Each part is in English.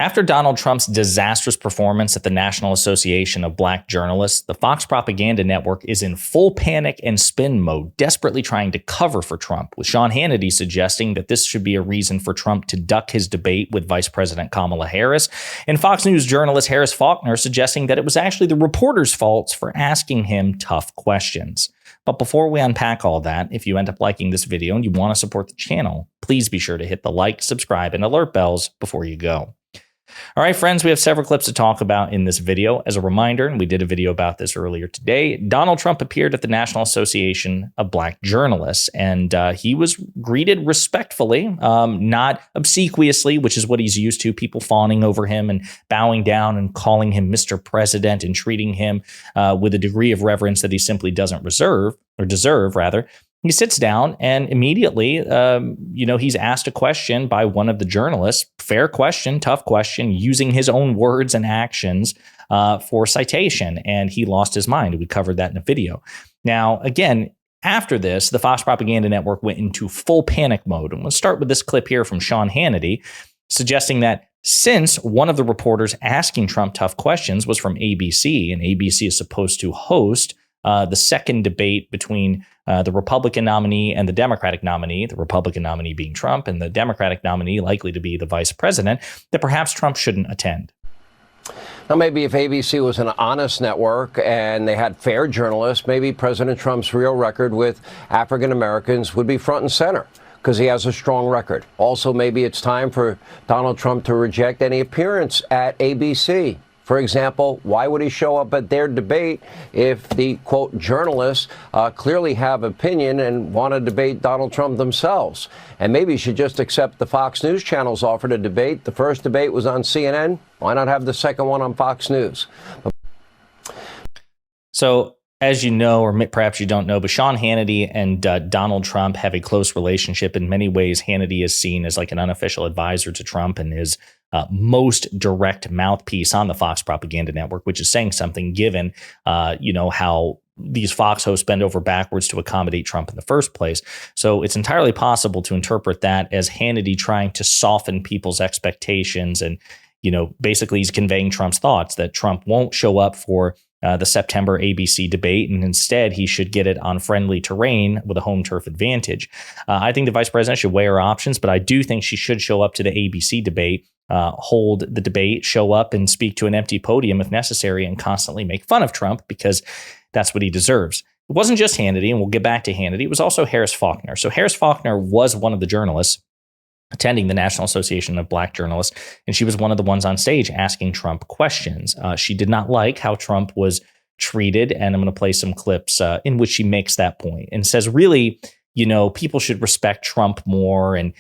After Donald Trump's disastrous performance at the National Association of Black Journalists, the Fox propaganda network is in full panic and spin mode, desperately trying to cover for Trump, with Sean Hannity suggesting that this should be a reason for Trump to duck his debate with Vice President Kamala Harris, and Fox News journalist Harris Faulkner suggesting that it was actually the reporter's faults for asking him tough questions. But before we unpack all that, if you end up liking this video and you want to support the channel, please be sure to hit the like, subscribe, and alert bells before you go. All right, friends, we have several clips to talk about in this video. As a reminder, and we did a video about this earlier today, Donald Trump appeared at the National Association of Black Journalists, and he was greeted respectfully, not obsequiously, which is what he's used to, people fawning over him and bowing down and calling him Mr. President and treating him with a degree of reverence that he simply doesn't deserve. He sits down and immediately, he's asked a question by one of the journalists, fair question, tough question, using his own words and actions for citation, and he lost his mind. We covered that in a video. Now, again, after this, the Fox Propaganda Network went into full panic mode. And we'll start with this clip here from Sean Hannity, suggesting that since one of the reporters asking Trump tough questions was from ABC, and ABC is supposed to host the second debate between the Republican nominee and the Democratic nominee, the Republican nominee being Trump and the Democratic nominee likely to be the vice president, that perhaps Trump shouldn't attend. Now, maybe if ABC was an honest network and they had fair journalists, maybe President Trump's real record with African Americans would be front and center, because he has a strong record. Also, maybe it's time for Donald Trump to reject any appearance at ABC. For example, why would he show up at their debate if the, quote, journalists clearly have opinion and want to debate Donald Trump themselves? And maybe he should just accept the Fox News channel's offer to debate. The first debate was on CNN. Why not have the second one on Fox News? So, as you know, or perhaps you don't know, but Sean Hannity and Donald Trump have a close relationship. In many ways, Hannity is seen as like an unofficial advisor to Trump and his most direct mouthpiece on the Fox Propaganda Network, which is saying something given, how these Fox hosts bend over backwards to accommodate Trump in the first place. So it's entirely possible to interpret that as Hannity trying to soften people's expectations. And, basically he's conveying Trump's thoughts that Trump won't show up for the September ABC debate, and instead he should get it on friendly terrain with a home turf advantage. I think the vice president should weigh her options, but I do think she should show up to the ABC debate, hold the debate, show up and speak to an empty podium if necessary, and constantly make fun of Trump because that's what he deserves. It wasn't just Hannity, and we'll get back to Hannity. It was also Harris Faulkner. So Harris Faulkner was one of the journalists attending the National Association of Black Journalists, and she was one of the ones on stage asking Trump questions. She did not like how Trump was treated, and I'm going to play some clips in which she makes that point and says, really, people should respect Trump more, and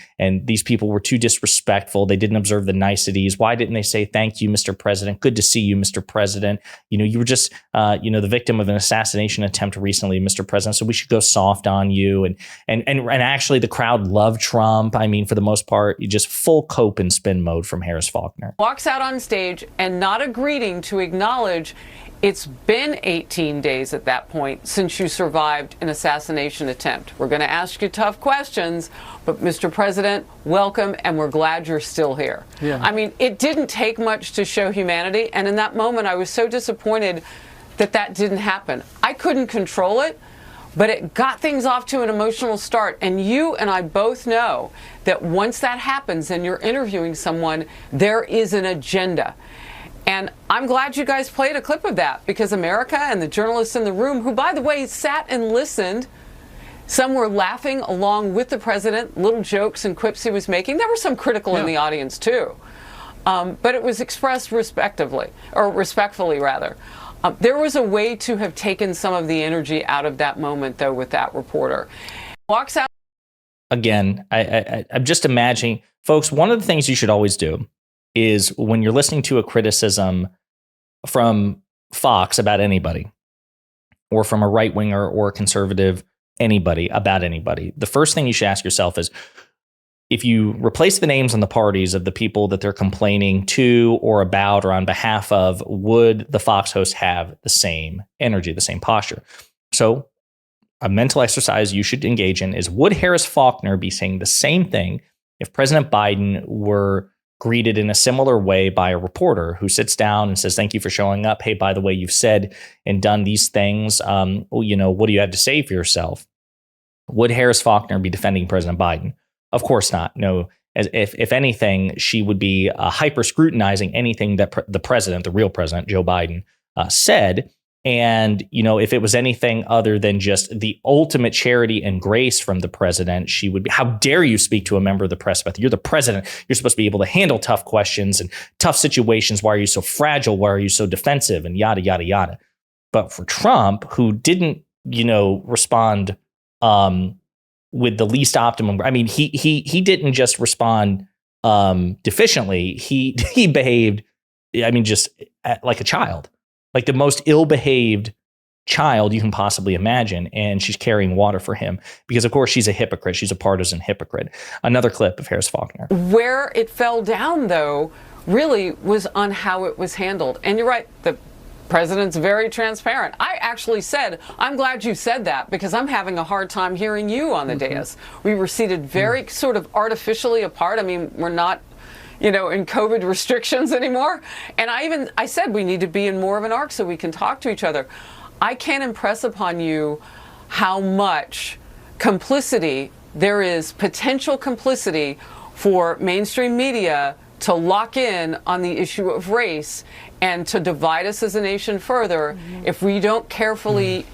these people were too disrespectful. They didn't observe the niceties. Why didn't they say, thank you, Mr. President? Good to see you, Mr. President. You were just, the victim of an assassination attempt recently, Mr. President, so we should go soft on you. And actually, the crowd loved Trump. I mean, for the most part, just full cope and spin mode from Harris Faulkner. Walks out on stage and not agreeing to acknowledge it's been 18 days at that point since you survived an assassination attempt. We're going to ask you tough questions, but Mr. President, welcome, and we're glad you're still here. Yeah. I mean, it didn't take much to show humanity, and in that moment, I was so disappointed that that didn't happen. I couldn't control it, but it got things off to an emotional start, and you and I both know that once that happens and you're interviewing someone, there is an agenda. And I'm glad you guys played a clip of that, because America and the journalists in the room, who, by the way, sat and listened, some were laughing along with the president, little jokes and quips he was making. There were some critical in the audience, too. But it was expressed respectfully. There was a way to have taken some of the energy out of that moment, though, with that reporter. Walks out. Again, I'm just imagining, folks, one of the things you should always do is when you're listening to a criticism from Fox about anybody, or from a right-winger or a conservative, anybody, about anybody, the first thing you should ask yourself is, if you replace the names and the parties of the people that they're complaining to or about or on behalf of, would the Fox host have the same energy, the same posture? So a mental exercise you should engage in is, would Harris Faulkner be saying the same thing if President Biden were greeted in a similar way by a reporter who sits down and says, thank you for showing up. Hey, by the way, you've said and done these things. What do you have to say for yourself? Would Harris Faulkner be defending President Biden? Of course not. No. If anything, she would be hyper scrutinizing anything that the president, the real president, Joe Biden, said. And, if it was anything other than just the ultimate charity and grace from the president, she would be, how dare you speak to a member of the press about that? You're the president. You're supposed to be able to handle tough questions and tough situations. Why are you so fragile? Why are you so defensive? And yada, yada, yada. But for Trump, who didn't, respond with the least optimum. I mean, he didn't just respond deficiently. He behaved, just like a child. Like the most ill-behaved child you can possibly imagine. And she's carrying water for him because, of course, she's a hypocrite. She's a partisan hypocrite. Another clip of Harris Faulkner. Where it fell down, though, really was on how it was handled. And you're right. The president's very transparent. I actually said, I'm glad you said that because I'm having a hard time hearing you on the dais. We were seated very sort of artificially apart. I mean, we're not in COVID restrictions anymore. And I said we need to be in more of an arc so we can talk to each other. I can't impress upon you how much complicity there is, potential complicity for mainstream media to lock in on the issue of race and to divide us as a nation further if we don't carefully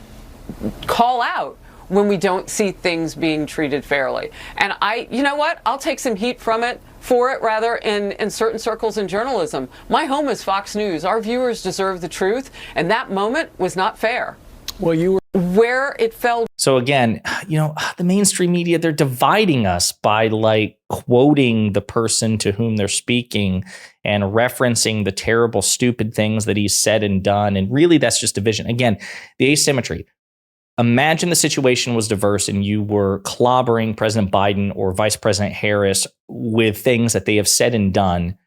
call out when we don't see things being treated fairly. And I'll take some heat for it rather in certain circles in journalism. My home is Fox News. Our viewers deserve the truth, and that moment was not fair. Well, you were where it fell. So again, the mainstream media, they're dividing us by quoting the person to whom they're speaking and referencing the terrible, stupid things that he's said and done. And really, that's just division. Again, the asymmetry. Imagine the situation was diverse and you were clobbering President Biden or Vice President Harris with things that they have said and done.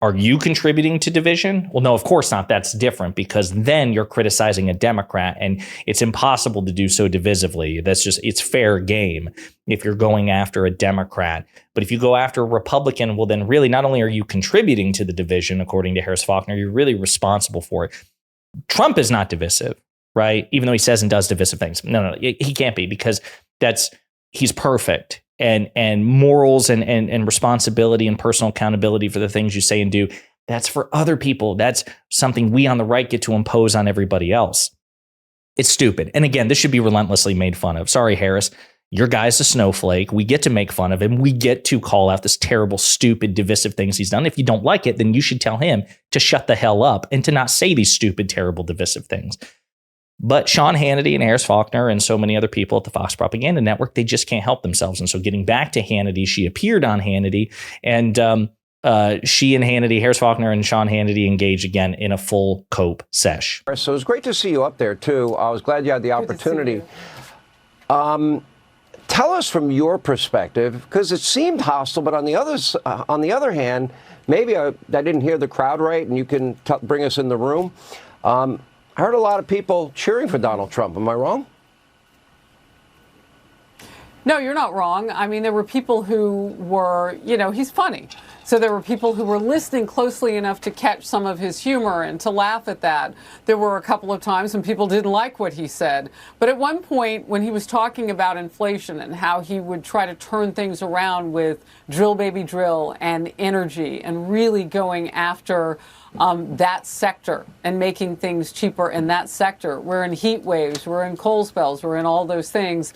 Are you contributing to division? Well, no, of course not. That's different because then you're criticizing a Democrat and it's impossible to do so divisively. It's fair game if you're going after a Democrat. But if you go after a Republican, well, then really not only are you contributing to the division, according to Harris Faulkner, you're really responsible for it. Trump is not divisive. Right? Even though he says and does divisive things. No, he can't be because he's perfect and morals and responsibility and personal accountability for the things you say and do. That's for other people. That's something we on the right get to impose on everybody else. It's stupid. And again, this should be relentlessly made fun of. Sorry, Harris. Your guy's a snowflake. We get to make fun of him. We get to call out this terrible, stupid, divisive things he's done. If you don't like it, then you should tell him to shut the hell up and to not say these stupid, terrible, divisive things. But Sean Hannity and Harris Faulkner and so many other people at the Fox Propaganda Network, they just can't help themselves. And so getting back to Hannity, she appeared on Hannity and she and Hannity, Harris Faulkner and Sean Hannity engaged again in a full cope sesh. So it was great to see you up there, too. I was glad you had the opportunity. Tell us from your perspective, because it seemed hostile, but on the other hand, maybe I didn't hear the crowd right, and you can bring us in the room. I heard a lot of people cheering for Donald Trump. Am I wrong? No, you're not wrong. I mean, there were people who were, he's funny. So there were people who were listening closely enough to catch some of his humor and to laugh at that. There were a couple of times when people didn't like what he said. But at one point, when he was talking about inflation and how he would try to turn things around with drill, baby, drill and energy and really going after that sector and making things cheaper in that sector. We're in heat waves, we're in cold spells, we're in all those things,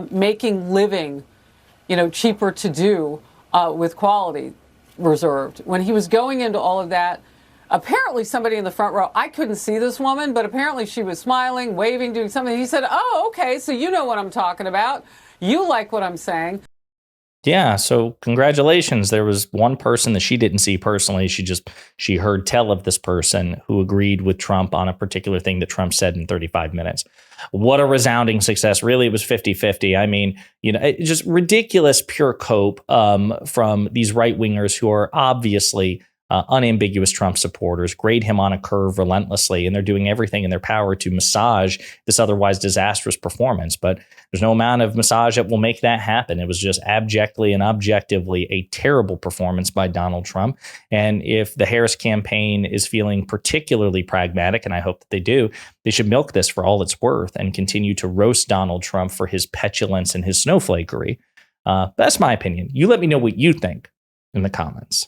making living, cheaper to do with quality reserved. When he was going into all of that, apparently somebody in the front row, I couldn't see this woman, but apparently she was smiling, waving, doing something. He said, oh, okay, so you know what I'm talking about. You like what I'm saying. Yeah, so congratulations. There was one person that she didn't see personally. She heard tell of this person who agreed with Trump on a particular thing that Trump said in 35 minutes. What a resounding success. Really, it was 50-50. I mean, just ridiculous pure cope from these right-wingers who are obviously unambiguous Trump supporters, grade him on a curve relentlessly, and they're doing everything in their power to massage this otherwise disastrous performance. But there's no amount of massage that will make that happen. It was just abjectly and objectively a terrible performance by Donald Trump. And if the Harris campaign is feeling particularly pragmatic, and I hope that they do, they should milk this for all it's worth and continue to roast Donald Trump for his petulance and his snowflakery. That's my opinion. You let me know what you think in the comments.